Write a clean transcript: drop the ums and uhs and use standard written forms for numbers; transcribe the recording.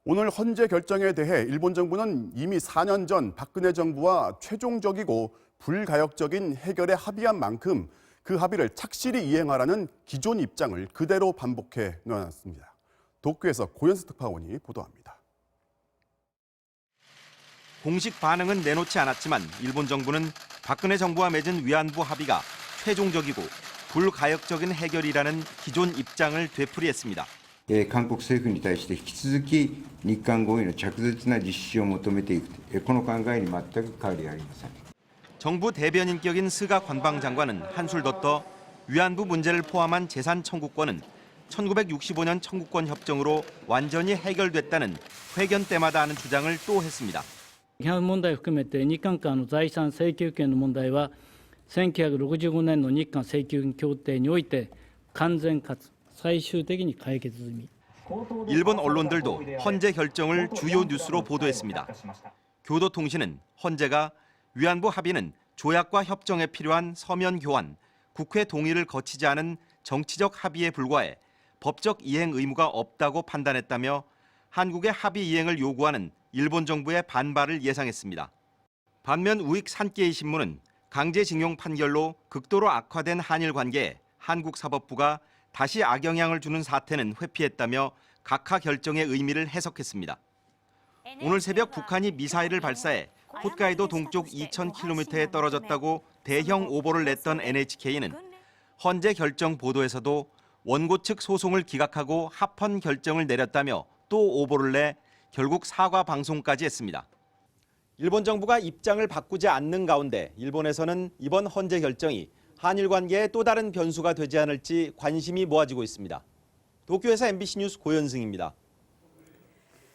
오늘 헌재 결정에 대해 일본 정부는 이미 4년 전 박근혜 정부와 최종적이고 불가역적인 해결에 합의한 만큼 그 합의를 착실히 이행하라는 기존 입장을 그대로 반복해 놓았습니다. 도쿄에서 고현수 특파원이 보도합니다. 공식 반응은 내놓지 않았지만 일본 정부는 박근혜 정부와 맺은 위안부 합의가 최종적이고 불가역적인 해결이라는 기존 입장을 되풀이했습니다. 韓国政府に対して引き続き日韓合意の着実な実施を求めていくこの考えに全く変わりありません. 정부 대변인격인 스가 관방장관은 한술 더 떠 위안부 문제를 포함한 재산 청구권은 1965년 청구권 협정으로 완전히 해결됐다는 회견 때마다 하는 주장을 또 했습니다. 批判問題を含めて日韓間の財産請求権の問題は1965年の日韓請求協定において完全かつ最終的に解決済み. 일본 언론들도 헌재 결정을 주요 뉴스로 보도했습니다. 교도통신은 헌재가 위안부 합의는 조약과 협정에 필요한 서면 교환, 국회 동의를 거치지 않은 정치적 합의에 불과해 법적 이행 의무가 없다고 판단했다며 한국의 합의 이행을 요구하는 일본 정부의 반발을 예상했습니다. 반면 우익 산케이 신문은 강제징용 판결로 극도로 악화된 한일 관계에 한국 사법부가 다시 악영향을 주는 사태는 회피했다며 각하 결정의 의미를 해석했습니다. 오늘 새벽 북한이 미사일을 발사해 홋카이도 동쪽 2,000km에 떨어졌다고 대형 오보를 냈던 NHK는 헌재 결정 보도에서도 원고 측 소송을 기각하고 합헌 결정을 내렸다며 또 오보를 내 결국 사과 방송까지 했습니다. 일본 정부가 입장을 바꾸지 않는 가운데 일본에서는 이번 헌재 결정이 한일 관계에 또 다른 변수가 되지 않을지 관심이 모아지고 있습니다. 도쿄에서 MBC 뉴스 고현승입니다.